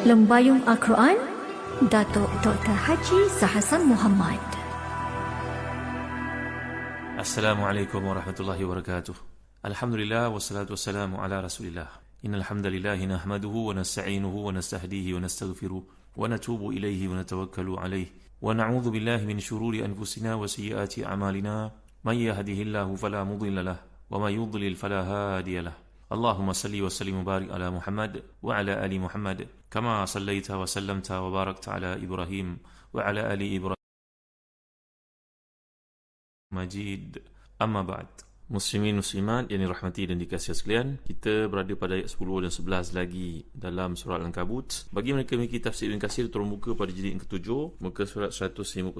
Lembayung Al-Quran, Datuk Dr. Haji Zahasan Muhammad. Assalamualaikum warahmatullahi wabarakatuh. Alhamdulillah wassalatu wassalamu ala Rasulillah. Innal hamdalillah nahmaduhu wa nasta'inuhu wa nastahdihi wa nastaghfiruh wa natubu ilaihi wa natawakkalu alaihi wa na'udzu billahi min shururi anfusina wa sayyiati a'malina. May yahdihillahu fala mudilla lahu wa may yudlil fala hadiya lahu. Allahumma salli wa sallim wa barik ala Muhammad wa ala ali Muhammad kama sallaita wa sallamta wa barakta ala Ibrahim wa ala ali Ibrahim Majid. Amma ba'd. Muslimin muslimat yang dirahmati dan dikasihi sekalian, kita berada pada ayat 10 dan 11 lagi dalam surah Al-Ankabut. Bagi mereka memiliki tafsir Ibn Katsir, turun muka pada jilid yang ke-7, muka surat 159.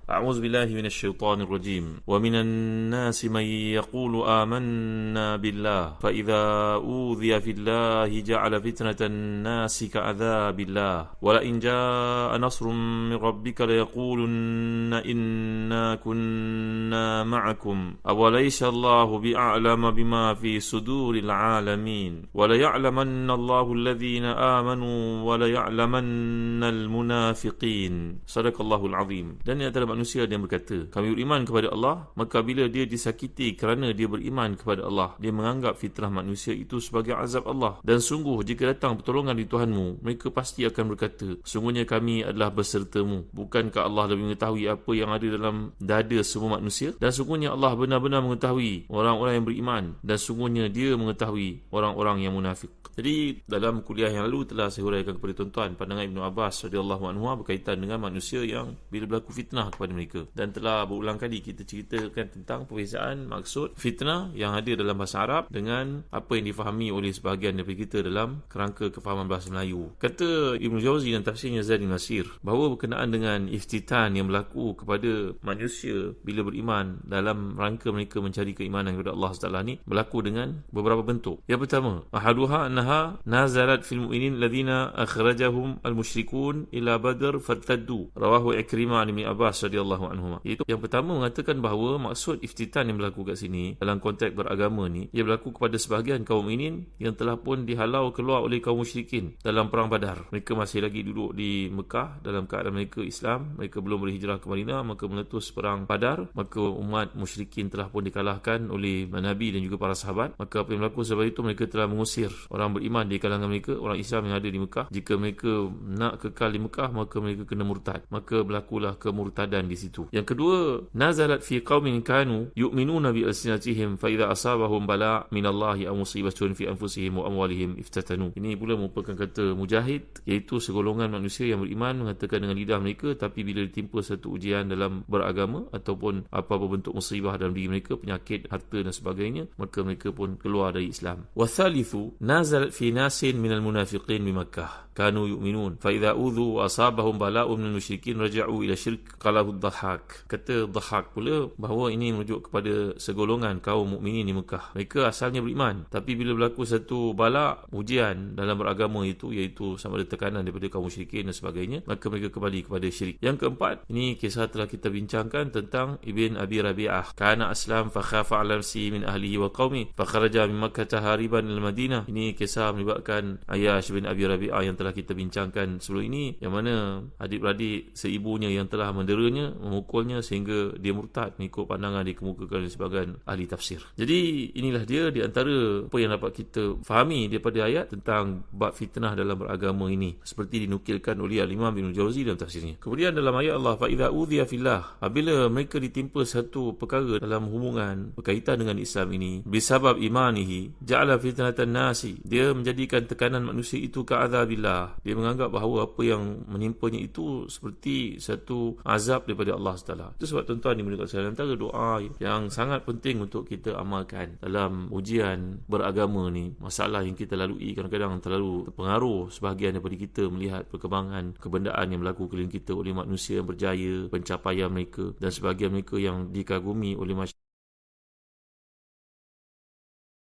A'udzubillahi minasyaitonir rajim. Wa minan nasi man yaqulu amanna billah fa idza udhiya fillahi ja'ala fitnatan nasi ka'adzabillah wa la in jaa'a nasrun min rabbika la yaqulunna inna kunna ma'akum awalaysa الله بأعلم بما في صدور العالمين وليعلمن الله الذين آمنوا وليعلمن المنافقين. صدق الله العظيم. Dan ini adalah manusia yang berkata, kami beriman kepada Allah, maka bila dia disakiti kerana dia beriman kepada Allah, dia menganggap fitrah manusia itu sebagai azab Allah. Dan sungguh jika datang pertolongan di Tuhanmu, mereka pasti akan berkata, sungguhnya kami adalah bersertamu. Bukankah Allah lebih mengetahui apa yang ada dalam dada semua manusia? Dan sungguhnya Allah benar-benar mengetahui orang-orang yang beriman, dan sungguhnya dia mengetahui orang-orang yang munafik. Jadi dalam kuliah yang lalu telah saya huraikan kepada tuan-tuan pandangan Ibnu Abbas radhiyallahu anhu berkaitan dengan manusia yang bila berlaku fitnah kepada mereka, dan telah berulang kali kita ceritakan tentang perbezaan maksud fitnah yang ada dalam bahasa Arab dengan apa yang difahami oleh sebahagian daripada kita dalam kerangka kefahaman bahasa Melayu. Kata Ibnu Jauzi dan tafsirnya Zadul Masir bahawa berkenaan dengan iftitan yang berlaku kepada manusia bila beriman dalam rangka mereka mencari keimanan kepada Allah SWT ni berlaku dengan beberapa bentuk. Yang pertama, ahaduha annaha nazalat fil mu'minin alladhina akhrajahum al-musyrikun ila badr fartaddu. Rawahu Ikrimah an Ibn Abbas radhiyallahu anhuma. Iaitu yang pertama mengatakan bahawa maksud iftitan yang berlaku kat sini dalam konteks beragama ni, ia berlaku kepada sebahagian kaum mukminin yang telah pun dihalau keluar oleh kaum musyrikin dalam perang Badar. Mereka masih lagi duduk di Mekah dalam keadaan mereka Islam, mereka belum berhijrah ke Madinah, maka meletus perang Badar, maka umat musyrikin telah pun dikalahkan oleh Nabi dan juga para sahabat. Maka apa yang berlaku sebab itu, mereka telah mengusir orang beriman di kalangan mereka, orang Islam yang ada di Mekah. Jika mereka nak kekal di Mekah, maka mereka kena murtad. Maka berlakulah kemurtadan di situ. Yang kedua, nazalat fi qaumin kanu yu'minuna bi alsinatihim fa idza asabahum bala' min Allah aw musibatun fi anfusihim wa amwalihim iftatanu. Ini pula merupakan kata Mujahid, iaitu segolongan manusia yang beriman mengatakan dengan lidah mereka, tapi bila ditimpa satu ujian dalam beragama ataupun apa-apa bentuk musibah dalam diri mereka, penyakit, harta dan sebagainya, maka mereka pun keluar dari Islam. Wa thalithu nazalat fi nasin minal munafiqin bi Makkah kanu yu'minun fa idza udhu wa asabahum bala'un minal musyrikin raja'u ila syirk qalahu ad-Dhahhak. Kata Dhahhak pula bahawa ini merujuk kepada segolongan kaum mukminin di Mekah. Mereka asalnya beriman, tapi bila berlaku satu bala, ujian dalam beragama itu, iaitu sama ada tekanan daripada kaum musyrikin dan sebagainya, maka mereka kembali kepada syirik. Yang keempat, ini kisah telah kita bincangkan tentang Ibn Abi Rabi'ah. Kana aslam fa khafa 'ala nafsihi min ahlihi wa qaumi fa kharaja min Makkah hariban ila Madinah. Ini kisah melibatkan Ayyash bin Abi Rabi'ah yang telah kita bincangkan sebelum ini, yang mana adik-beradik seibunya yang telah menderanya, memukulnya sehingga dia murtad mengikut pandangan dikemukakan oleh sebahagian ahli tafsir. Jadi inilah dia di antara apa yang dapat kita fahami daripada ayat tentang bab fitnah dalam beragama ini, seperti dinukilkan oleh Al-Imam Ibn Jauzi dalam tafsirnya. Kemudian dalam ayat Allah, fa idza udhiya fillah, apabila mereka ditimpa satu perkara dalam hubungan berkaitan dengan Islam ini, bisabab imanihi ja'ala fitnatan nasi, dia menjadikan tekanan manusia itu ka'adzabillah. Dia menganggap bahawa apa yang menimpanya itu seperti satu azab daripada Allah SWT. Itu sebab tuan-tuan dimuliakan sekalian, antara doa yang sangat penting untuk kita amalkan dalam ujian beragama ni. Masalah yang kita lalui kadang-kadang terlalu terpengaruh sebahagian daripada kita melihat perkembangan kebendaan yang berlaku keliling kita oleh manusia yang berjaya, pencapaian mereka, dan sebahagian mereka yang dikagumi oleh masyarakat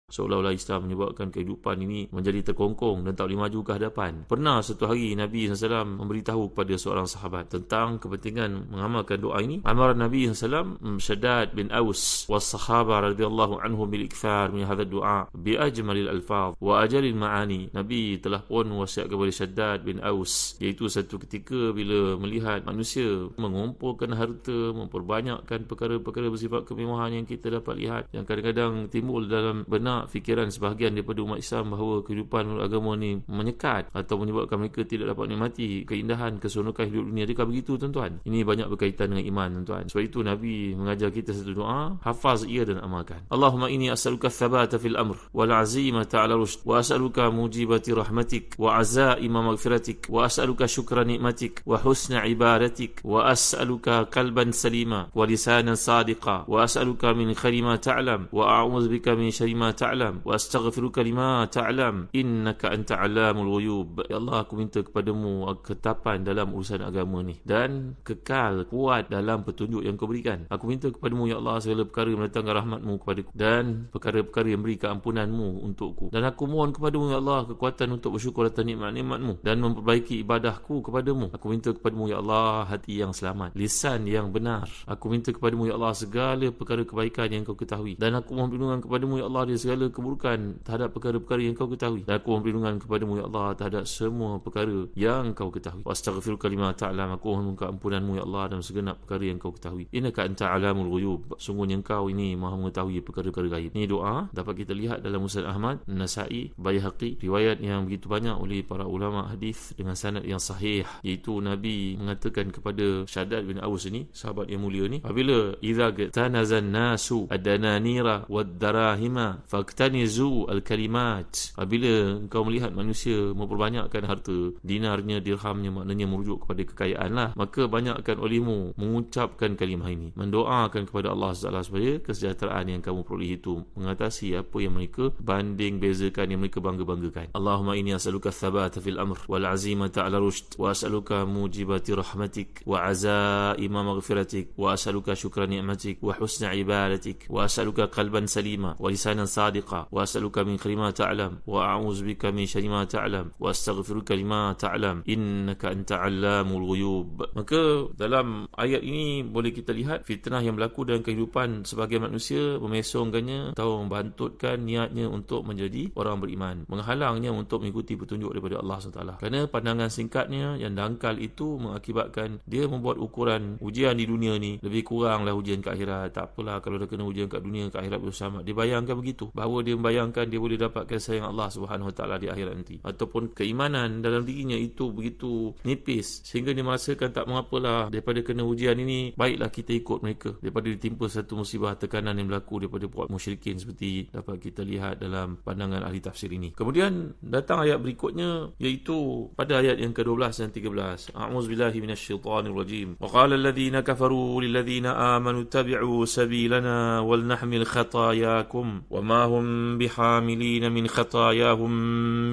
seolah-olah Islam menyebabkan kehidupan ini menjadi terkongkong dan tak boleh maju ke hadapan. Pernah satu hari Nabi SAW memberitahu kepada seorang sahabat tentang kepentingan mengamalkan doa ini. Amar Nabi SAW Shaddad bin Aus was-sahaba radhiyallahu anhum bil ikthar min hadha du'a bi ajmalil alfaz wa ajalil ma'ani. Nabi telah pun wasiat kepada Shaddad bin Aus, iaitu satu ketika bila melihat manusia mengumpulkan harta, memperbanyakkan perkara-perkara bersifat kemewahan yang kita dapat lihat, yang kadang-kadang timbul dalam benak fikiran sebahagian daripada umat Islam bahawa kehidupan agama ni menyekat atau menyebabkan mereka tidak dapat menikmati keindahan, keseronokan hidup dunia. Adakah begitu tuan-tuan? Ini banyak berkaitan dengan iman tuan-tuan. Sebab itu Nabi mengajar kita satu doa, hafaz ia dan amalkan. Allahumma inni as'aluka thabata fil amr wal azimata ala rushd wa as'aluka mujibati rahmatik wa azaima maghfiratik wa as'aluka syukra ni'matik wa husna ibadatik wa as'aluka qalban salima wa lisanan sadiqa wa as'aluka min khairi ma ta'lam wa a'udzu bika min syarri ma ta'lam wa astaghfiruka lima ta'lam innaka anta 'allamul ghuyub. Ya Allah, aku minta kepadamu ketapan dalam urusan agama ni dan kekal kuat dalam petunjuk yang kau berikan. Aku minta kepadamu ya Allah segala perkara mendatangkan rahmatmu kepadaku dan perkara-perkara yang beri keampunanmu untukku, dan aku mohon kepadamu ya Allah kekuatan untuk bersyukur atas nikmat-nikmatmu dan memperbaiki ibadahku kepadamu. Aku minta kepadamu ya Allah hati yang selamat, lisan yang benar. Aku minta kepadamu ya Allah segala perkara kebaikan yang kau ketahui, dan aku mohon perlindungan kepadamu ya Allah dari segala keburukan terhadap perkara-perkara yang kau ketahui, dan aku mohon perlindungan kepadamu ya Allah terhadap semua perkara yang kau ketahui. Wastaghfiruka lima ta'lam, aku mohon keampunanmu ya Allah dalam segenap perkara yang kau ketahui. Innaka anta 'alamul ghuyub, sungguhnya engkau ini maha mengetahui perkara-perkara gaib. Ini doa dapat kita lihat dalam Musnad Ahmad, Nasa'i, Baihaqi, riwayat yang begitu banyak oleh para ulama hadis dengan sanad yang sahih, iaitu Nabi mengatakan kepada Shaddad bin Aus ini, sahabat yang mulia ni, apabila idza tanazan nasu ad-dananira wad-darahima faktanizu al-kalimat, apabila engkau melihat manusia memperbanyakkan harta, dinarnya, dirhamnya, maknanya merujuk kepada kekayaan lah, maka banyakkan olehmu mengucapkan kalimah ini, mendoakan kepada Allah SWT supaya kesejahteraan yang kamu peroleh itu mengatasi apa yang mereka banding bezakan, yang mereka bangga-banggakan. Allahumma inni as'aluka thabata fil amr wal azimata ala rushd wa as'aluka mujibati rahmatik wa azaima maghfiratik wa as'aluka syukra ni'matik wa husna ibadatik wa as'aluka qalban salima wa lisanan sadiqa wa as'aluka min khairi ma ta'lam wa a'udzu bika min syarri ma ta'lam wa astaghfiruka lima ta'lam innaka anta 'allamul ghuyub. Maka dalam ayat ini boleh kita lihat fitnah yang berlaku dalam kehidupan sebagian manusia, memesongkannya atau membantutkan niatnya untuk menjadi orang beriman, menghalangnya untuk mengikuti petunjuk daripada Allah SWT. Kerana pandangan singkatnya yang dangkal itu mengakibatkan dia membuat ukuran ujian di dunia ni lebih kuranglah ujian ke akhirat. Tak apalah kalau dah kena ujian kat dunia, ke akhirat bersama. Dia bayangkan begitu, bahawa dia membayangkan dia boleh dapatkan sayang Allah SWT di akhirat nanti, ataupun keimanan dalam dirinya itu begitu nipis sehingga dia merasakan tak mengapalah daripada kena ujian ini, baiklah kita ikut mereka daripada ditimpa satu musibah tekanan yang berlaku daripada puak musyrikin, seperti dapat kita lihat dalam pandangan ahli tafsir ini. Kemudian datang ayat berikutnya, iaitu pada ayat yang ke-12 dan 13. A'udzubillahi minasyaitanir rajim. Wa qala alladhina kafaru lil ladzina amanu tabi'u sabilana wal nahmil khatayakum wa ma hum bihamilin min khatayahum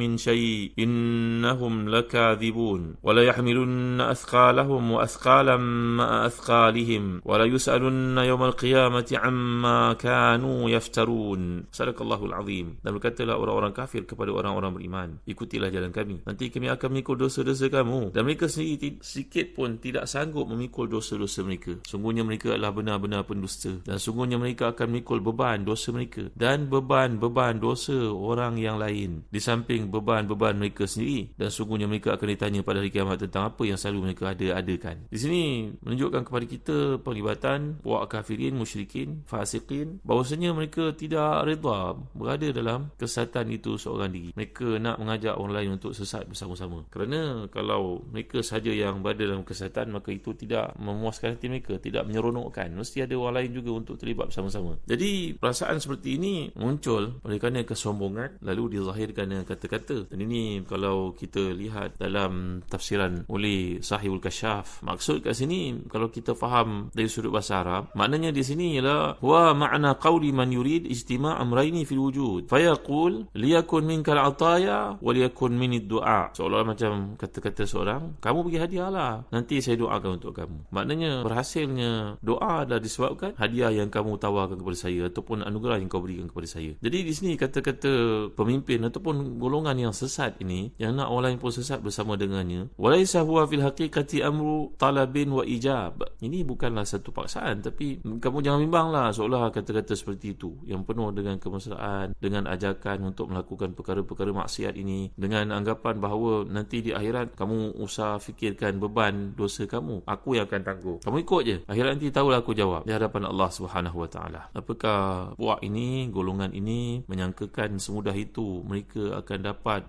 min syai' innahum lakadzibun wa la yahmilunna athqalahum wa athqalan ma athqalihim wa la yus'alunna yawmal qiyamati amma kanu yaftarun. Sadaqallahul azim. Dan berkatalah orang-orang kafir kepada orang-orang beriman, ikutilah jalan kami, nanti kami akan memikul dosa-dosa kamu, dan mereka sendiri sedikit pun tidak sanggup memikul dosa-dosa mereka. Sungguhnya mereka adalah benar-benar pendusta, dan sungguhnya mereka akan memikul beban dosa mereka dan beban-beban dosa orang yang lain di samping beban-beban mereka sendiri, dan sungguhnya mereka akan ditanya pada hari kiamat tentang apa yang selalu mereka adakan. Di sini menunjukkan kepada kita penglibatan puak kafirin, musyrikin, fasikin, bahawasanya mereka tidak reda berada dalam kesesatan itu seorang diri. Mereka nak mengajak orang lain untuk sesat bersama-sama. Kerana kalau mereka sahaja yang berada dalam kesesatan, maka itu tidak memuaskan hati mereka, tidak menyeronokkan. Mesti ada orang lain juga untuk terlibat bersama-sama. Jadi perasaan seperti ini muncul oleh kerana kesombongan, lalu dizahirkan dengan kata-kata. Dan ini kalau kita lihat dalam tafsiran oleh Sahibul Kasyaf, maksud kat sini kalau kita faham dari sudut bahasa Arab, maknanya di sini ialah wa ma'na qawli man yurid ijtima' amrayni fil wujud fayaqul liyakun minkal ataya wa liyakun minid du'a. Seolah-olah macam kata-kata seorang, kamu bagi hadiah lah, nanti saya doakan untuk kamu. Maknanya berhasilnya doa adalah disebabkan hadiah yang kamu tawarkan kepada saya ataupun anugerah yang kau berikan kepada saya. percaya. Jadi di sini kata-kata pemimpin ataupun golongan yang sesat ini, yang nak orang lain pun sesat bersama dengannya, walaisa huwa fil haqiqati amru talabin wa ijab. Ini bukanlah satu paksaan, tapi kamu jangan bimbanglah seolah kata-kata seperti itu yang penuh dengan kemesraan, dengan ajakan untuk melakukan perkara-perkara maksiat ini, dengan anggapan bahawa nanti di akhirat kamu usah fikirkan beban dosa kamu, aku yang akan tangguh, kamu ikut je, akhirat nanti tahulah aku jawab di hadapan Allah Subhanahu Wa Taala. Apakah puak ini, golongan ini menyangkakan semudah itu mereka akan dapat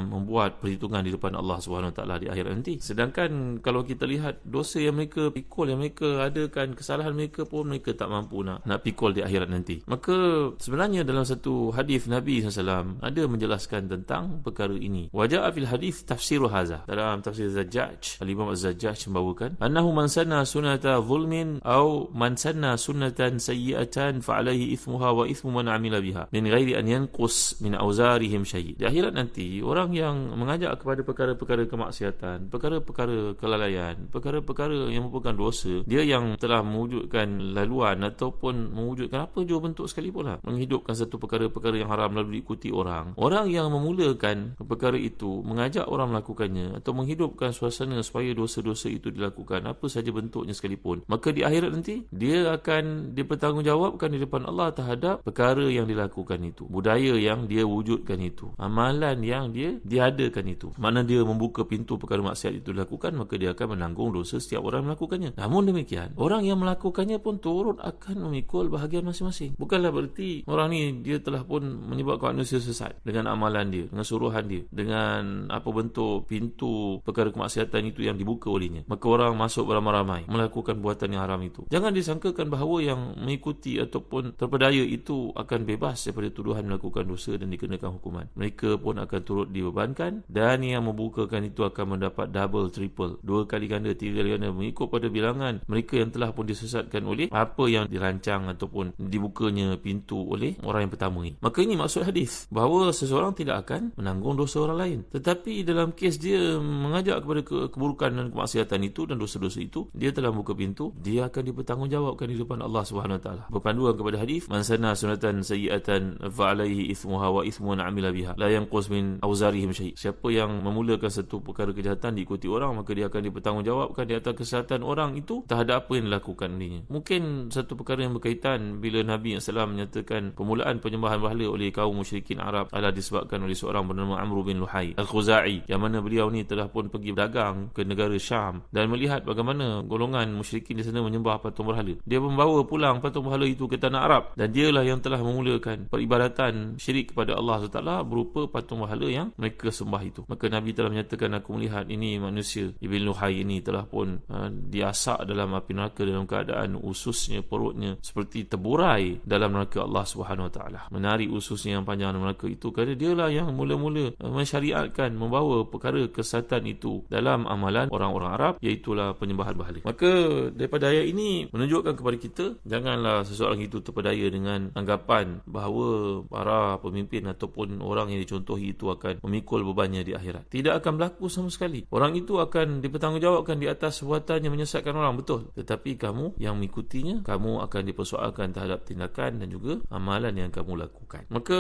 membuat perhitungan di depan Allah Subhanahu Wa Taala di akhirat nanti? Sedangkan kalau kita lihat dosa yang mereka pikul, yang mereka adakan, kesalahan mereka pun mereka tak mampu nak pikul di akhirat nanti. Maka sebenarnya dalam satu hadis Nabi SAW ada menjelaskan tentang perkara ini. Waja'a fil hadis tafsiru haza. Dalam tafsir Zajjaj, Al-Imam Az-Zajjaj membawakan annahu man sanna sunnata zulmin aw man sanna sunnatan sayyi'atan fa alaihi ithmuha wa ithmu man 'amila biha min ghairi an yanqus min auzarihim syai'. Di akhirat nanti orang yang mengajak kepada perkara-perkara kemaksiatan, perkara-perkara kelalaian, perkara-perkara yang merupakan dosa, dia yang telah mewujudkan laluan ataupun mewujudkan apa jua bentuk sekalipun lah, menghidupkan satu perkara-perkara yang haram lalu diikuti orang yang memulakan perkara itu, mengajak orang melakukannya atau menghidupkan suasana supaya dosa-dosa itu dilakukan, apa saja bentuknya sekalipun, maka di akhirat nanti dia akan dipertanggungjawabkan di depan Allah terhadap perkara yang dilakukan itu, budaya yang dia wujudkan itu, amalan yang dia diadakan itu. Mana dia membuka pintu perkara maksiat itu dilakukan, maka dia akan menanggung dosa setiap orang melakukannya. Namun demikian, orang yang melakukannya pun turut akan memikul bahagian masing-masing. Bukanlah berarti orang ni dia telah pun menyebabkan manusia sesat dengan amalan dia, dengan suruhan dia, dengan apa bentuk pintu perkara kemaksiatan itu yang dibuka olehnya, maka orang masuk beramai-ramai melakukan buatan yang haram itu. Jangan disangkakan bahawa yang mengikuti ataupun terpedaya itu akan bebas daripada tuduhan melakukan dosa dan dikenakan hukuman. Mereka pun akan turut dibebankan, dan yang membukakan itu akan mendapat double, triple, 2 kali ganda, 3 kali ganda, mengikut pada bilangan mereka yang telah pun disesatkan oleh apa yang dirancang ataupun dibukanya pintu oleh orang yang pertama ini. Maka ini maksud hadis, bahawa seseorang tidak akan menanggung dosa orang lain, tetapi dalam kes dia mengajak kepada keburukan dan kemaksiatan itu dan dosa-dosa itu, dia telah buka pintu, dia akan dipertanggungjawabkan di depan Allah Subhanahu Wa Taala. Berpanduan kepada hadis, man sanna sunatan sayyi'atan fa alaihi ithmuha wa ithmu man 'amila biha la yanqus min auzarihim syai'. Siapa yang memulakan satu perkara kejahatan diikuti orang, maka dia akan dipertanggungjawabkan di atas kesalahan orang itu terhadap apa yang dilakukan olehnya. Mungkin satu perkara yang berkaitan bila Nabi SAW menyatakan permulaan penyembahan berhala oleh kaum musyrikin Arab adalah disebabkan oleh seorang bernama Amr bin Luhai Al-Khuzai, yang mana beliau ni telah pun pergi berdagang ke negara Syam dan melihat bagaimana golongan musyrikin di sana menyembah patung berhala. Dia membawa pulang patung berhala itu ke tanah Arab, dan dialah yang telah memulakan peribadatan syirik kepada Allah SWT berupa patung berhala yang mereka sembah itu. Maka Nabi telah menyatakan, aku melihat ini manusia Ibn Luhai ini telah pun diasak dalam api neraka dalam keadaan ususnya, perutnya seperti terburai dalam neraka Allah Subhanahu Wa Taala. Menarik ususnya yang panjang dalam neraka itu kerana dialah yang mula-mula mensyariatkan, membawa perkara kesesatan itu dalam amalan orang-orang Arab, iaitulah penyembahan berhala. Maka daripada ayat ini menunjukkan kepada kita, janganlah seseorang itu terpedaya dengan anggapan bahawa para pemimpin ataupun orang yang dicontohi itu akan memikul bebannya di akhirat. Tidak akan berlaku sama sekali. Orang itu akan dipertanggungjawabkan di atas perbuatan yang menyesatkan orang, betul. Tetapi kamu yang mengikutinya, kamu akan dipersoalkan terhadap tindakan dan juga amalan yang kamu lakukan. Maka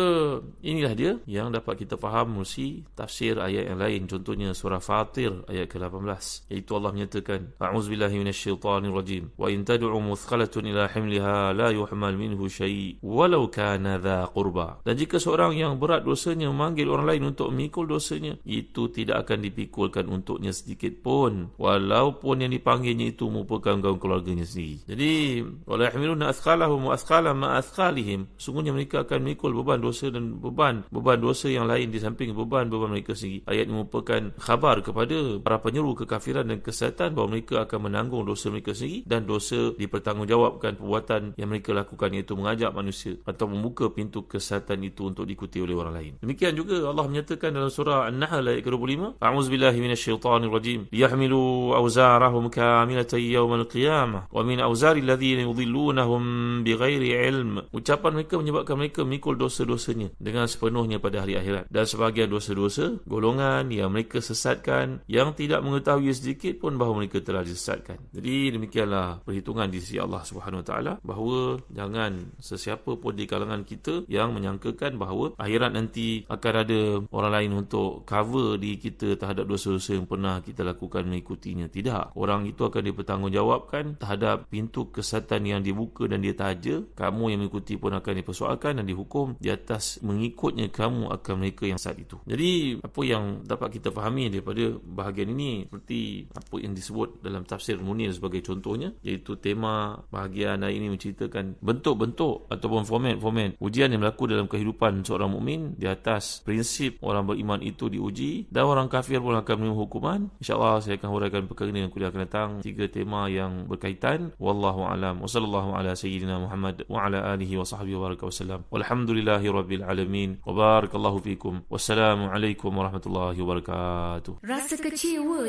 inilah dia yang dapat kita faham melalui tafsir ayat yang lain. Contohnya surah Fatir ayat ke-18, iaitu Allah menyatakan, a'udzubillahi minasyaitanirrajim, wa in tad'u muthqalatun ila himliha la yuhmal minhu syai' walau kana dha qurba. Dan jika seorang yang berat dosanya memanggil orang lain untuk memikul dosanya, itu tidak akan dipikulkan untuknya sedikit pun, walaupun yang dipanggilnya itu merupakan kaum keluarganya sendiri. Jadi wala yahmiluna athqalahum wa athqalan ma athqalihim, sungguhnya mereka akan memikul beban dosa dan beban dosa yang lain di samping beban mereka sendiri. Ayat ini merupakan khabar kepada para penyeru kekafiran dan kesesatan bahawa mereka akan menanggung dosa mereka sendiri, dan dosa dipertanggungjawabkan perbuatan yang mereka lakukan, iaitu mengajak manusia atau membuka pintu kesesatan itu untuk diikuti oleh orang lain. Demikian juga Allah menyatakan dalam surah An-Nahl ayat ke-25, a'udzubillahi minasyaitanirrajim, liyahmilu awzarahum kamilatan yawmal qiyamah wa min awzari alladhina yudhillunahum bighairi ilm. Ucapan mereka menyebabkan mereka memikul dosa-dosanya dengan sepenuhnya pada hari akhirat, dan sebahagian dosa-dosa golongan yang mereka sesatkan yang tidak mengetahui sedikit pun bahawa mereka telah disesatkan. Jadi demikianlah perhitungan di sisi Allah Subhanahu Wa Taala, bahawa jangan sesiapa pun di kalangan kita yang menyangkakan bahawa akhirat nanti akan ada orang lain untuk cover diri kita terhadap dosa-dosa yang pernah kita lakukan mengikutinya. Tidak. Orang itu akan dipertanggungjawabkan terhadap pintu kesesatan yang dibuka dan dia taja. Kamu yang mengikuti pun akan dipersoalkan dan dihukum di atas mengikutnya kamu akan mereka yang saat itu. Jadi apa yang dapat kita fahami daripada bahagian ini, seperti apa yang disebut dalam tafsir Munir sebagai contohnya, iaitu tema bahagian hari ini menceritakan bentuk-bentuk ataupun format ujian yang berlaku dalam kehidupan seorang mukmin di atas prinsip orang beriman itu diuji dan orang kafir pun akan menerima hukuman. InsyaAllah saya akan huraikan perkara ini dalam kuliah akan datang, 3 tema yang berkaitan. Wallahu a'lam. Wa sallallahu ala sayyidina Muhammad wa ala alihi wa sahbihi wa baraka wasallam. Walhamdulillahi rabbil alamin. Wa barakallahu fikum. Wassalamu alaikum warahmatullahi wabarakatuh. Rasa kecewa